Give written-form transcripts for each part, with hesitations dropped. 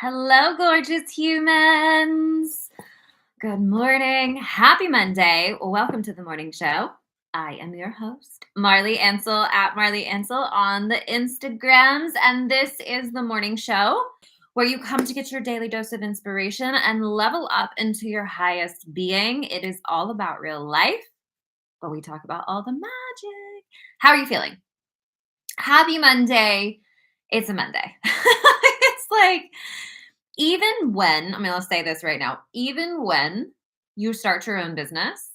Hello, gorgeous humans. Good morning. Happy Monday. Welcome to the morning show. I am your host, Marli Ansel at Marli Ansel on the Instagrams. And this is the morning show where you come to get your daily dose of inspiration and level up into your highest being. It is all about real life, but we talk about all the magic. How are you feeling? Happy Monday. It's a Monday. It's like, even when, let's say this right now, even when you start your own business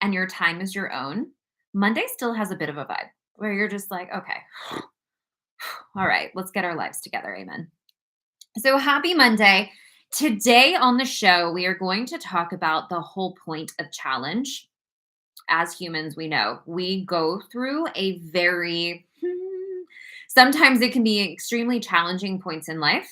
and your time is your own, Monday still has a bit of a vibe where you're just like, okay, all right, let's get our lives together. Amen. So happy Monday. Today on the show, we are going to talk about the whole point of challenge. As humans, we know we go through a sometimes it can be extremely challenging points in life.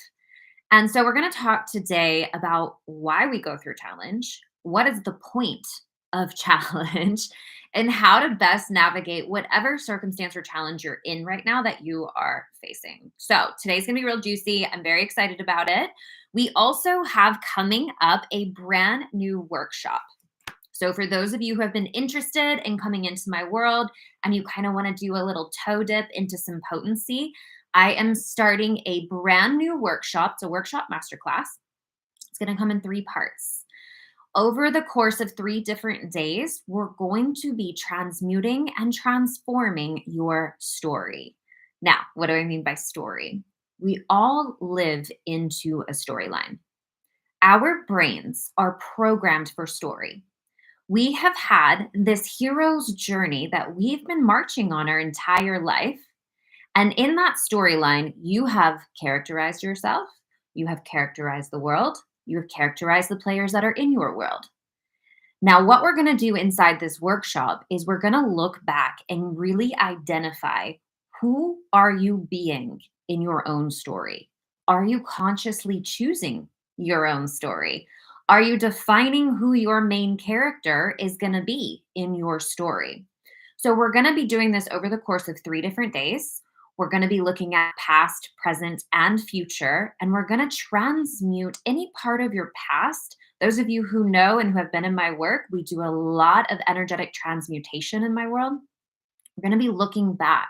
And so we're going to talk today about why we go through challenge, what is the point of challenge, and how to best navigate whatever circumstance or challenge you're in right now that you are facing. So today's going to be real juicy. I'm very excited about it. We also have coming up a brand new workshop. So for those of you who have been interested in coming into my world and you kind of want to do a little toe dip into some potency, I am starting a brand new workshop. It's a workshop masterclass. It's going to come in 3 parts. Over the course of 3 different days, we're going to be transmuting and transforming your story. Now, what do I mean by story? We all live into a storyline. Our brains are programmed for story. We have had this hero's journey that we've been marching on our entire life. And in that storyline, you have characterized yourself, you have characterized the world, you have characterized the players that are in your world. Now, what we're going to do inside this workshop is we're going to look back and really identify, who are you being in your own story? Are you consciously choosing your own story? Are you defining who your main character is going to be in your story? So we're going to be doing this over the course of 3 different days. We're going to be looking at past, present, and future, and we're going to transmute any part of your past. Those of you who know and who have been in my work, we do a lot of energetic transmutation in my world. We're going to be looking back.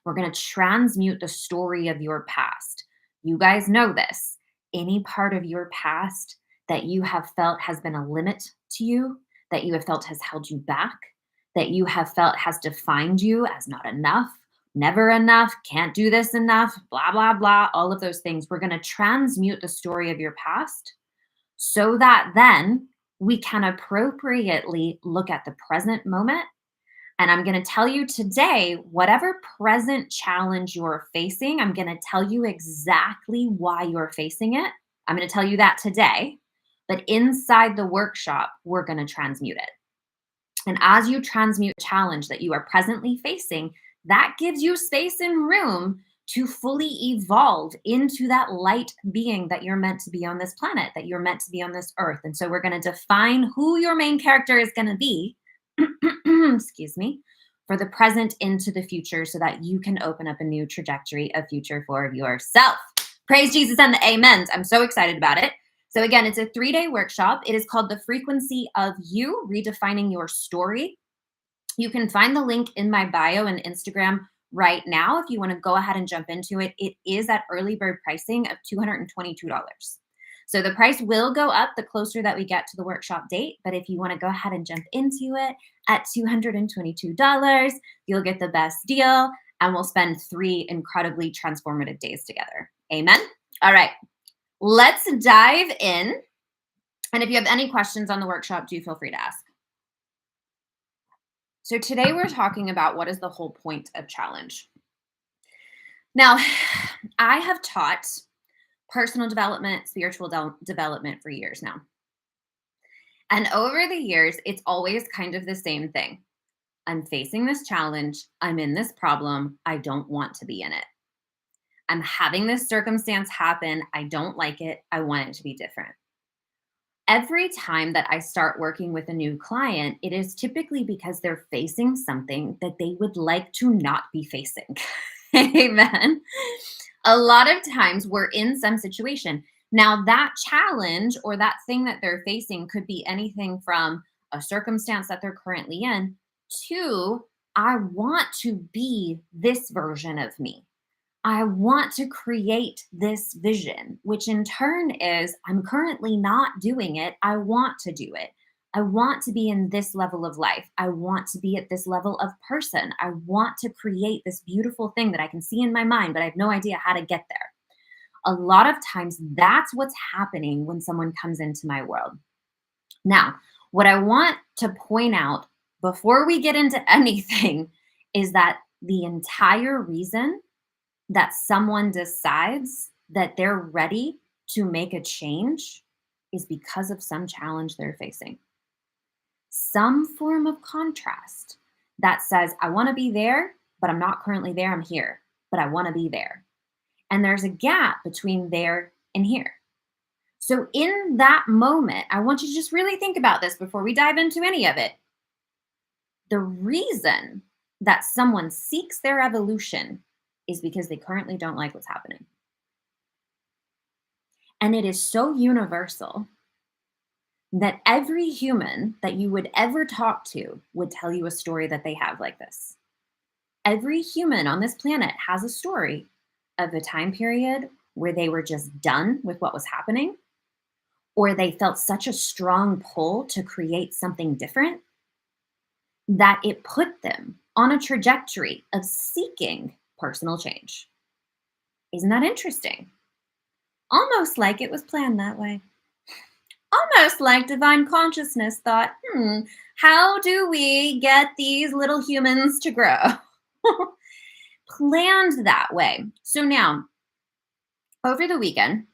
We're going to transmute the story of your past. You guys know this. Any part of your past that you have felt has been a limit to you, that you have felt has held you back, that you have felt has defined you as not enough, never enough, can't do this enough, blah, blah, blah, all of those things. We're going to transmute the story of your past so that then we can appropriately look at the present moment. And I'm going to tell you today, whatever present challenge you're facing, I'm going to tell you exactly why you're facing it. I'm going to tell you that today. But inside the workshop, we're going to transmute it. And as you transmute a challenge that you are presently facing, that gives you space and room to fully evolve into that light being that you're meant to be on this planet, that you're meant to be on this earth. And so we're going to define who your main character is going to be, excuse me, for the present into the future so that you can open up a new trajectory of future for yourself. Praise Jesus and the amens. I'm so excited about it. So again, it's a 3-day workshop. It is called The Frequency of You, Redefining Your Story. You can find the link in my bio and Instagram right now if you want to go ahead and jump into it. It is at early bird pricing of $222. So the price will go up the closer that we get to the workshop date. But if you want to go ahead and jump into it at $222, you'll get the best deal and we'll spend 3 incredibly transformative days together. Amen. All right. Let's dive in. And if you have any questions on the workshop, do feel free to ask. So today we're talking about what is the whole point of challenge. Now, I have taught personal development, spiritual development for years now. And over the years, it's always kind of the same thing. I'm facing this challenge. I'm in this problem. I don't want to be in it. I'm having this circumstance happen. I don't like it. I want it to be different. Every time that I start working with a new client, it is typically because they're facing something that they would like to not be facing. Amen. A lot of times we're in some situation. Now, that challenge or that thing that they're facing could be anything from a circumstance that they're currently in to, I want to be this version of me. I want to create this vision, which in turn is I'm currently not doing it. I want to do it. I want to be in this level of life. I want to be at this level of person. I want to create this beautiful thing that I can see in my mind, but I have no idea how to get there. A lot of times, that's what's happening when someone comes into my world. Now, what I want to point out before we get into anything is that the entire reason that someone decides that they're ready to make a change is because of some challenge they're facing. Some form of contrast that says, I want to be there, but I'm not currently there. I'm here, but I want to be there. And there's a gap between there and here. So, in that moment, I want you to just really think about this before we dive into any of it. The reason that someone seeks their evolution is because they currently don't like what's happening. And it is so universal that every human that you would ever talk to would tell you a story that they have like this. Every human on this planet has a story of a time period where they were just done with what was happening, or they felt such a strong pull to create something different that it put them on a trajectory of seeking personal change. Isn't that interesting? Almost like it was planned that way. Almost like divine consciousness thought, how do we get these little humans to grow? Planned that way. So now, over the weekend,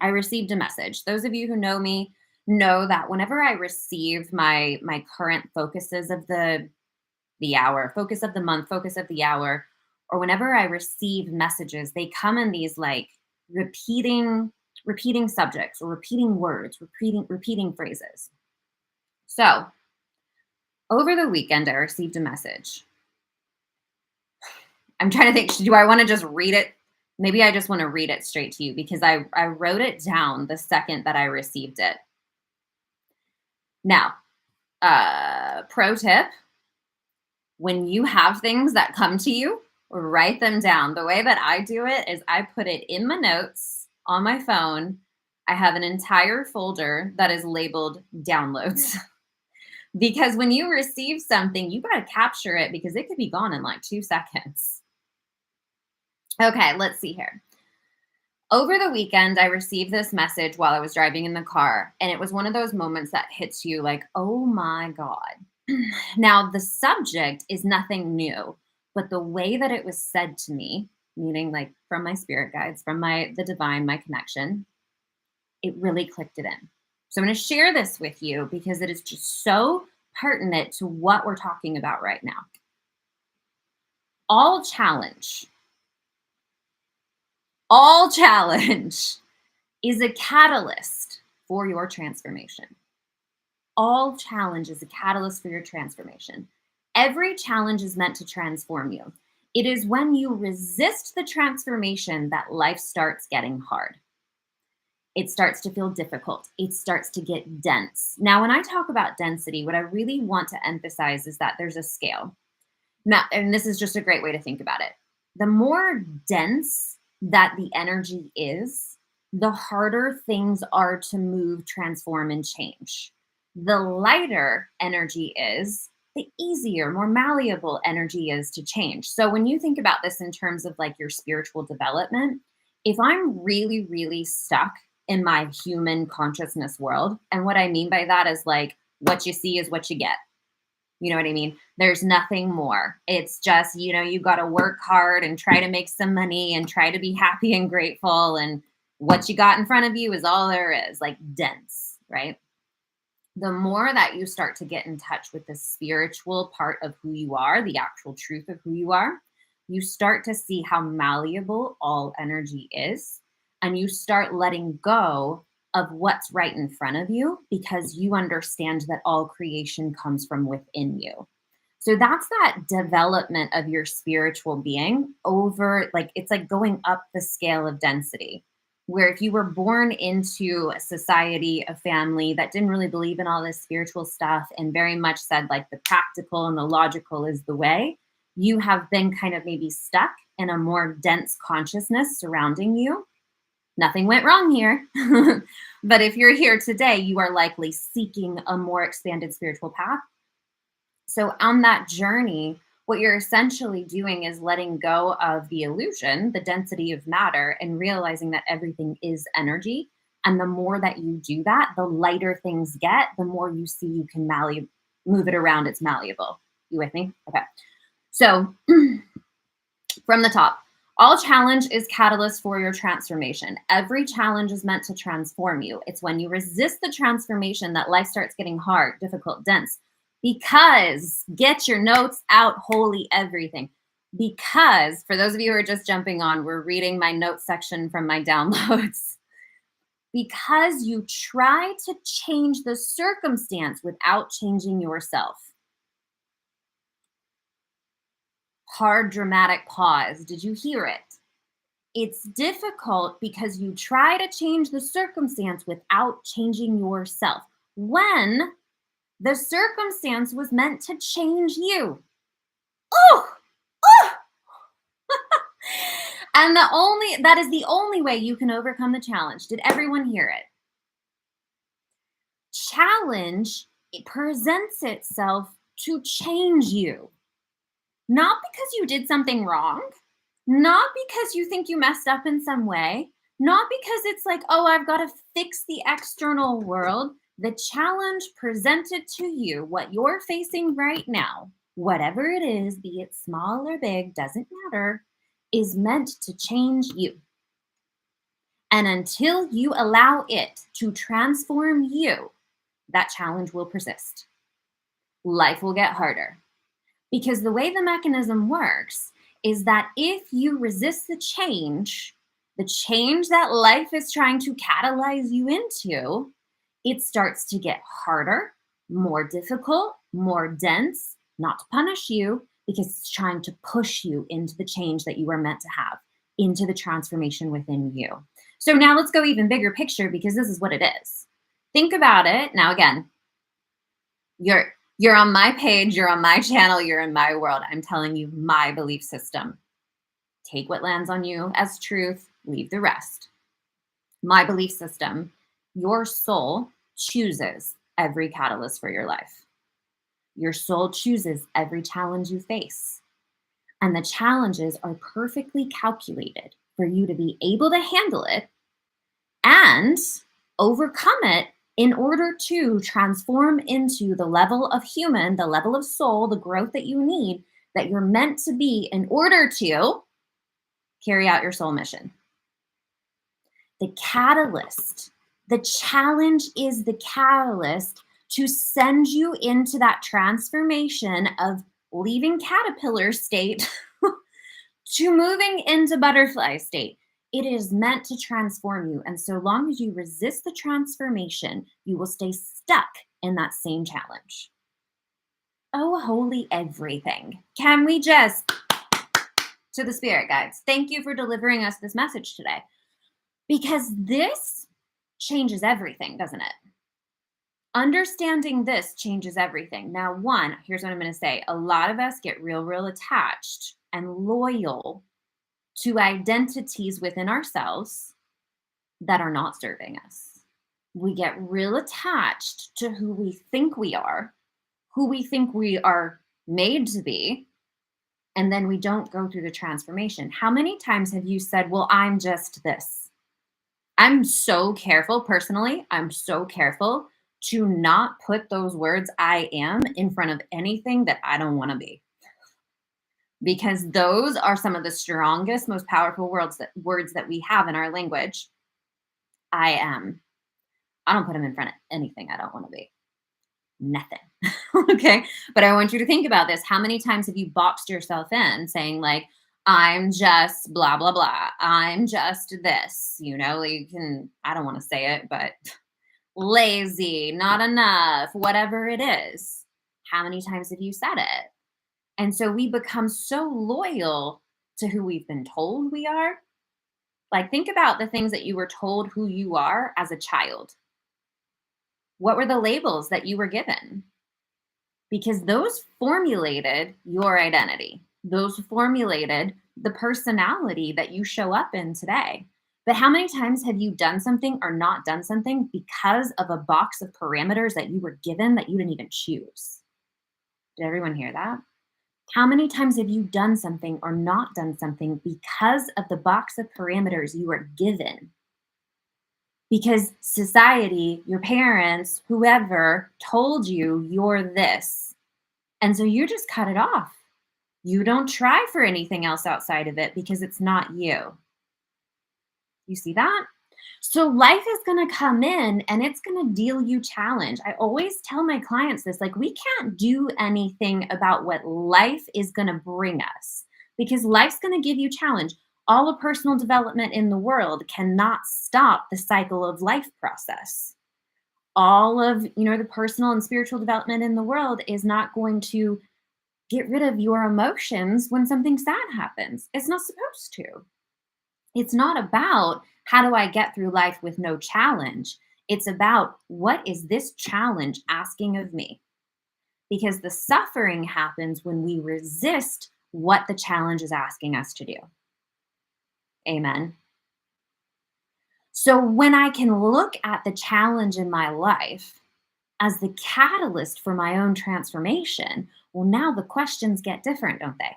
I received a message. Those of you who know me know that whenever I receive my current focuses of the hour, focus of the month, focus of the hour, or whenever I receive messages, they come in these like repeating subjects or repeating words, repeating phrases. So, over the weekend I received a message. I'm trying to think, do I want to just read it? Maybe I just want to read it straight to you because I wrote it down the second that I received it. Now, pro tip, when you have things that come to you, write them down. The way that I do it is I put it in my notes on my phone. I have an entire folder that is labeled downloads. Because when you receive something, you got to capture it because it could be gone in like 2 seconds. Okay, let's see here. Over the weekend, I received this message while I was driving in the car, and it was one of those moments that hits you like, oh my God. Now, the subject is nothing new, but the way that it was said to me, meaning like from my spirit guides, from the divine, my connection, it really clicked it in. So I'm going to share this with you because it is just so pertinent to what we're talking about right now. All challenge is a catalyst for your transformation. All challenge is a catalyst for your transformation. Every challenge is meant to transform you. It is when you resist the transformation that life starts getting hard. It starts to feel difficult. It starts to get dense. Now, when I talk about density, what I really want to emphasize is that there's a scale. Now, and this is just a great way to think about it. The more dense that the energy is, the harder things are to move, transform, and change. The lighter energy is, the easier, more malleable energy is to change. So when you think about this in terms of like your spiritual development, if I'm really, really stuck in my human consciousness world, and what I mean by that is like, what you see is what you get. You know what I mean? There's nothing more. It's just, you got to work hard and try to make some money and try to be happy and grateful. And what you got in front of you is all there is, like dense, right? The more that you start to get in touch with the spiritual part of who you are, the actual truth of who you are, you start to see how malleable all energy is. And you start letting go of what's right in front of you because you understand that all creation comes from within you. So that's that development of your spiritual being over, like, it's like going up the scale of density. where if you were born into a society, a family that didn't really believe in all this spiritual stuff and very much said like the practical and the logical is the way, you have been kind of maybe stuck in a more dense consciousness surrounding you. Nothing went wrong here. But if you're here today, you are likely seeking a more expanded spiritual path. So on that journey, what you're essentially doing is letting go of the illusion, the density of matter, and realizing that everything is energy. And the more that you do that, the lighter things get, the more you see you can move it around. It's malleable. You with me? Okay. So from the top, all challenge is catalyst for your transformation. Every challenge is meant to transform you. It's when you resist the transformation that life starts getting hard, difficult, dense. Because, get your notes out, holy everything. Because, for those of you who are just jumping on, we're reading my notes section from my downloads. Because you try to change the circumstance without changing yourself. Hard, dramatic pause. Did you hear it? It's difficult because you try to change the circumstance without changing yourself. When the circumstance was meant to change you. Oh, oh. And that is the only way you can overcome the challenge. Did everyone hear it? Challenge, it presents itself to change you. Not because you did something wrong, not because you think you messed up in some way, not because it's like, oh, I've got to fix the external world. The challenge presented to you, what you're facing right now, whatever it is, be it small or big, doesn't matter, is meant to change you. And until you allow it to transform you, that challenge will persist. Life will get harder. Because the way the mechanism works is that if you resist the change that life is trying to catalyze you into, it starts to get harder, more difficult, more dense, not to punish you, because it's trying to push you into the change that you are meant to have, into the transformation within you. So now let's go even bigger picture, because this is what it is. Think about it. Now, again, you're on my page, you're on my channel, you're in my world. I'm telling you my belief system. Take what lands on you as truth, leave the rest. My belief system, your soul chooses every catalyst for your life. Your soul chooses every challenge you face. And the challenges are perfectly calculated for you to be able to handle it and overcome it in order to transform into the level of human, the level of soul, the growth that you need, that you're meant to be in order to carry out your soul mission. The catalyst, the challenge is the catalyst to send you into that transformation of leaving caterpillar state to moving into butterfly state. It is meant to transform you. And so long as you resist the transformation, you will stay stuck in that same challenge. Oh, holy everything. Can we just, to the spirit guides, thank you for delivering us this message today. Because this changes everything, doesn't it? Understanding this changes everything. Now, one, here's what I'm going to say. A lot of us get real attached and loyal to identities within ourselves that are not serving us. We get real attached to who we think we are made to be, and then we don't go through the transformation. How many times have you said, well, I'm just this? I'm so careful, personally, I'm so careful to not put those words I am in front of anything that I don't want to be. Because those are some of the strongest, most powerful words that we have in our language. I am. I don't put them in front of anything I don't want to be. Nothing. Okay. But I want you to think about this. How many times have you boxed yourself in saying like, I'm just blah, blah, blah. I'm just this, you know, I don't want to say it, but lazy, not enough, whatever it is. How many times have you said it? And so we become so loyal to who we've been told we are Like, think about the things that you were told who you are as a child. What were the labels that you were given? Because those formulated your identity. Those formulated the personality that you show up in today. But how many times have you done something or not done something because of a box of parameters that you were given that you didn't even choose? Did everyone hear that? How many times have you done something or not done something because of the box of parameters you were given? Because society, your parents, whoever told you you're this. And so you just cut it off. You don't try for anything else outside of it because it's not you. You see that? So life is going to come in and it's going to deal you challenge. I always tell my clients this, like, we can't do anything about what life is going to bring us because life's going to give you challenge. All the personal development in the world cannot stop the cycle of life process. All of, the personal and spiritual development in the world is not going to get rid of your emotions when something sad happens. It's not supposed to. It's not about how do I get through life with no challenge. It's about what is this challenge asking of me? Because the suffering happens when we resist what the challenge is asking us to do. Amen. So when I can look at the challenge in my life as the catalyst for my own transformation, well, now the questions get different, don't they?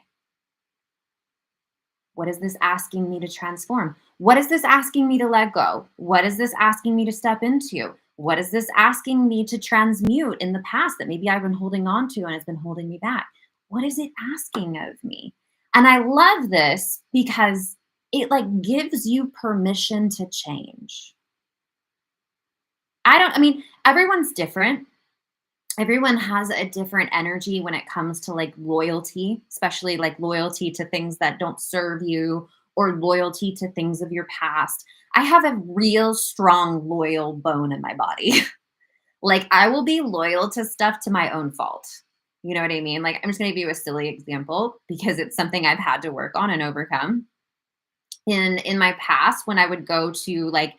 What is this asking me to transform? What is this asking me to let go? What is this asking me to step into? What is this asking me to transmute in the past that maybe I've been holding on to and has been holding me back? What is it asking of me? And I love this because it like gives you permission to change. Everyone's different. Everyone has a different energy when it comes to like loyalty, especially like loyalty to things that don't serve you or loyalty to things of your past. I have a real strong loyal bone in my body. Like, I will be loyal to stuff to my own fault. You know what I mean? Like, I'm just going to give you a silly example because it's something I've had to work on and overcome. In my past, when I would go to like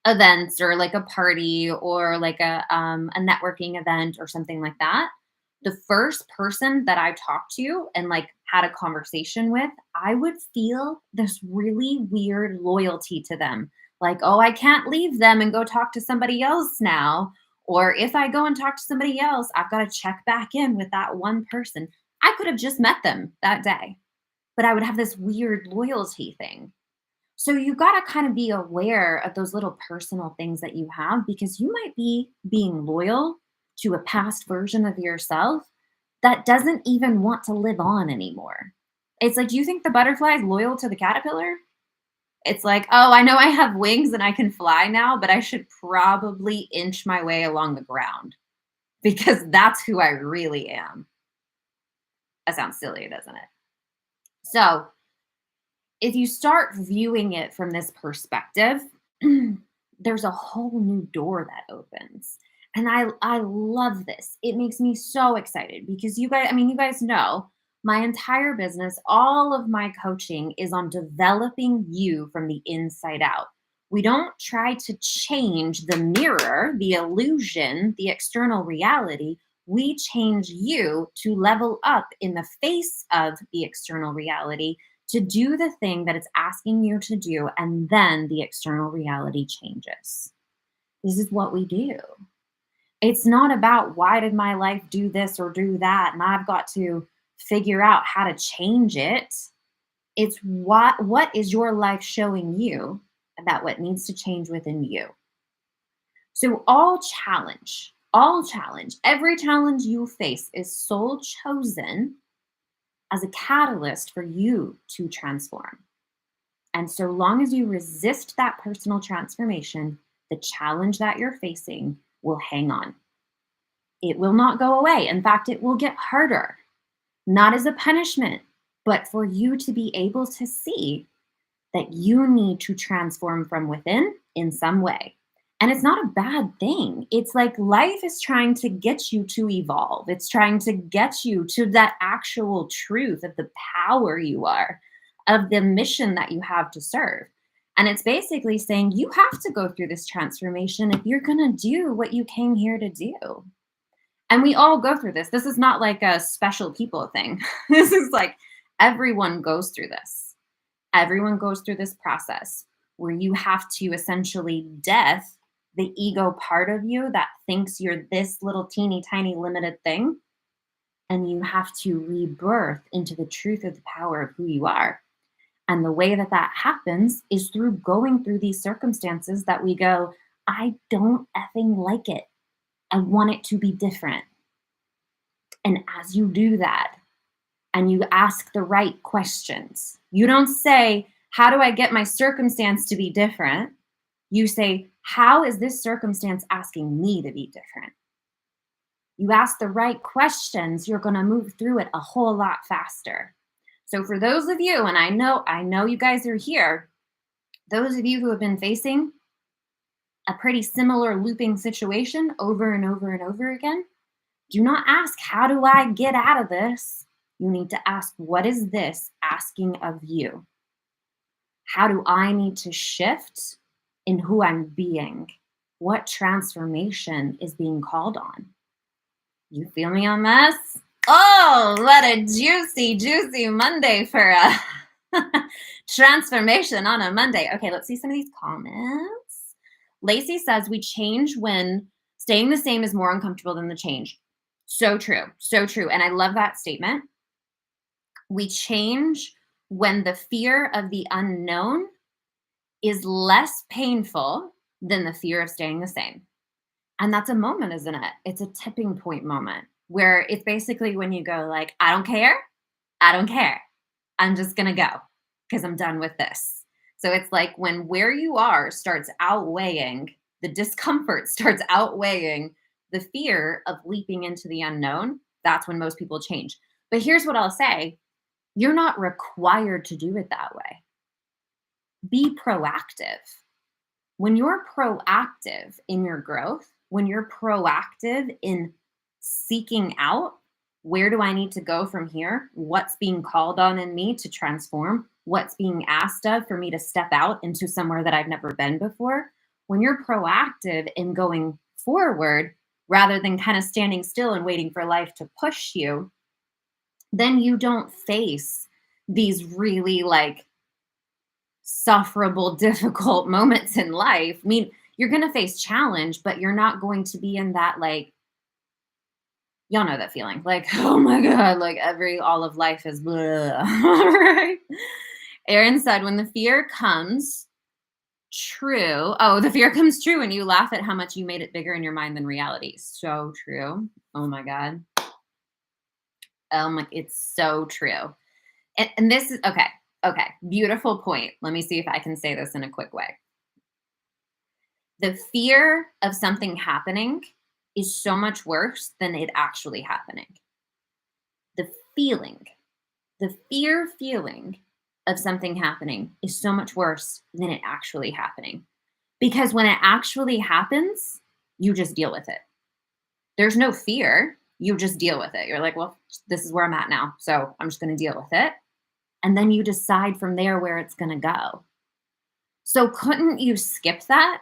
events or like a party or like a networking event or something like that, the first person that I talked to and like had a conversation with, I would feel this really weird loyalty to them. Like, oh, I can't leave them and go talk to somebody else now. Or if I go and talk to somebody else, I've got to check back in with that one person. I could have just met them that day, but I would have this weird loyalty thing. So you got to kind of be aware of those little personal things that you have because you might be being loyal to a past version of yourself that doesn't even want to live on anymore. It's like, do you think the butterfly is loyal to the caterpillar? It's like, oh, I know I have wings and I can fly now, but I should probably inch my way along the ground because that's who I really am. That sounds silly, doesn't it? So, if you start viewing it from this perspective, there's a whole new door that opens. And I love this. It makes me so excited because you guys know my entire business, all of my coaching is on developing you from the inside out. We don't try to change the mirror, the illusion, the external reality. We change you to level up in the face of the external reality to do the thing that it's asking you to do, and then the external reality changes. This is what we do. It's not about why did my life do this or do that, and I've got to figure out how to change it. It's what is your life showing you about what needs to change within you. So all challenge, every challenge you face is soul chosen as a catalyst for you to transform. And so long as you resist that personal transformation, the challenge that you're facing will hang on. It will not go away. In fact, it will get harder, not as a punishment, but for you to be able to see that you need to transform from within in some way. And it's not a bad thing. It's like life is trying to get you to evolve. It's trying to get you to that actual truth of the power you are, of the mission that you have to serve. And it's basically saying you have to go through this transformation if you're going to do what you came here to do. And we all go through this. This is not like a special people thing. This is like everyone goes through this. Everyone goes through this process where you have to essentially death the ego part of you that thinks you're this little teeny tiny limited thing. And you have to rebirth into the truth of the power of who you are. And the way that that happens is through going through these circumstances that we go, I don't effing like it. I want it to be different. And as you do that, and you ask the right questions, you don't say, how do I get my circumstance to be different? You say, how is this circumstance asking me to be different? You ask the right questions, you're going to move through it a whole lot faster. So for those of you, and I know you guys are here, those of you who have been facing a pretty similar looping situation over and over and over again, do not ask, how do I get out of this? You need to ask, what is this asking of you? How do I need to shift in who I'm being? What transformation is being called on? You feel me on this? Oh, what a juicy, juicy Monday for a transformation on a Monday. Okay, let's see some of these comments. Lacey says, we change when staying the same is more uncomfortable than the change. So true, so true. And I love that statement. We change when the fear of the unknown is less painful than the fear of staying the same. And that's a moment, isn't it? It's a tipping point moment where it's basically when you go like, I don't care. I don't care. I'm just going to go because I'm done with this. So it's like when where you are starts outweighing, the discomfort starts outweighing the fear of leaping into the unknown. That's when most people change. But here's what I'll say. You're not required to do it that way. Be proactive. When you're proactive in your growth, when you're proactive in seeking out, where do I need to go from here? What's being called on in me to transform? What's being asked of for me to step out into somewhere that I've never been before? When you're proactive in going forward, rather than kind of standing still and waiting for life to push you, then you don't face these really like sufferable, difficult moments in life. I mean, you're going to face challenge, but you're not going to be in that like, y'all know that feeling like, oh my God, like all of life is blah, right? Erin said, when the fear comes true, the fear comes true and you laugh at how much you made it bigger in your mind than reality. So true. Oh my God. It's so true. And this is, okay, beautiful point. Let me see if I can say this in a quick way. The fear of something happening is so much worse than it actually happening. The fear feeling of something happening is so much worse than it actually happening. Because when it actually happens, you just deal with it. There's no fear. You just deal with it. You're like, well, this is where I'm at now. So I'm just going to deal with it. And then you decide from there where it's going to go. So couldn't you skip that?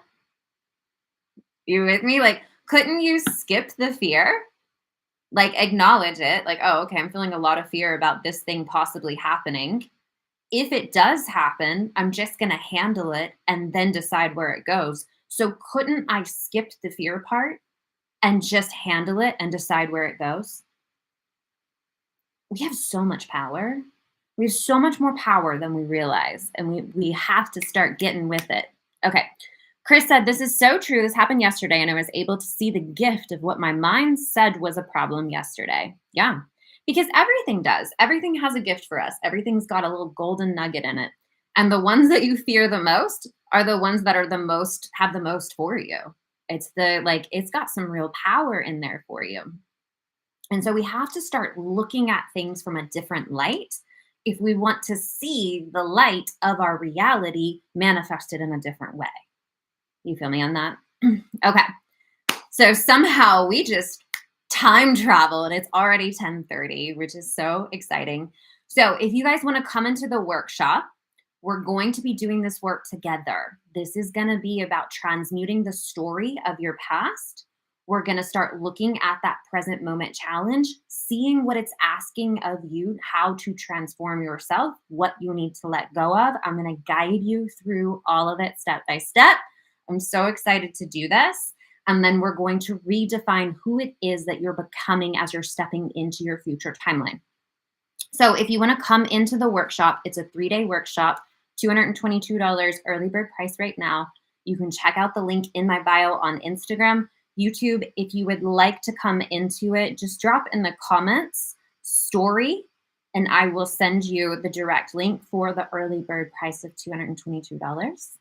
You with me? Like, couldn't you skip the fear? Like, acknowledge it. Like, oh, okay, I'm feeling a lot of fear about this thing possibly happening. If it does happen, I'm just going to handle it and then decide where it goes. So couldn't I skip the fear part and just handle it and decide where it goes? We have so much power. We have so much more power than we realize, and we have to start getting with it. Okay. Chris said, this is so true. This happened yesterday, and I was able to see the gift of what my mind said was a problem yesterday. Yeah, because everything does. Everything has a gift for us. Everything's got a little golden nugget in it. And the ones that you fear the most are the ones that are the most, have the most for you. It's it's got some real power in there for you. And so we have to start looking at things from a different light if we want to see the light of our reality manifested in a different way. You feel me on that? Okay. So somehow we just time travel and it's already 10:30, which is so exciting. So if you guys want to come into the workshop, We're going to be doing this work together. This is going to be about transmuting the story of your past. We're going to start looking at that present moment challenge, seeing what it's asking of you, how to transform yourself, what you need to let go of. I'm going to guide you through all of it step by step. I'm so excited to do this. And then we're going to redefine who it is that you're becoming as you're stepping into your future timeline. So if you want to come into the workshop, it's a 3-day workshop, $222 early bird price right now. You can check out the link in my bio on Instagram, YouTube. If you would like to come into it, just drop in the comments story, and I will send you the direct link for the early bird price of $222.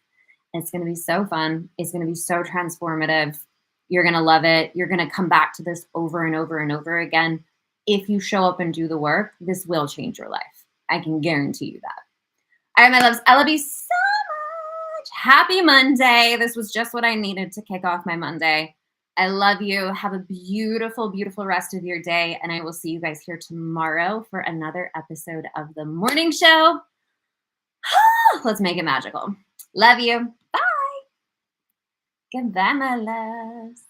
It's going to be so fun. It's going to be so transformative. You're going to love it. You're going to come back to this over and over and over again. If you show up and do the work, this will change your life. I can guarantee you that. All right, my loves, I love you so much. Happy Monday. This was just what I needed to kick off my Monday. I love you. Have a beautiful, beautiful rest of your day. And I will see you guys here tomorrow for another episode of the morning show. Let's make it magical. Love you. Bye. Goodbye, my loves.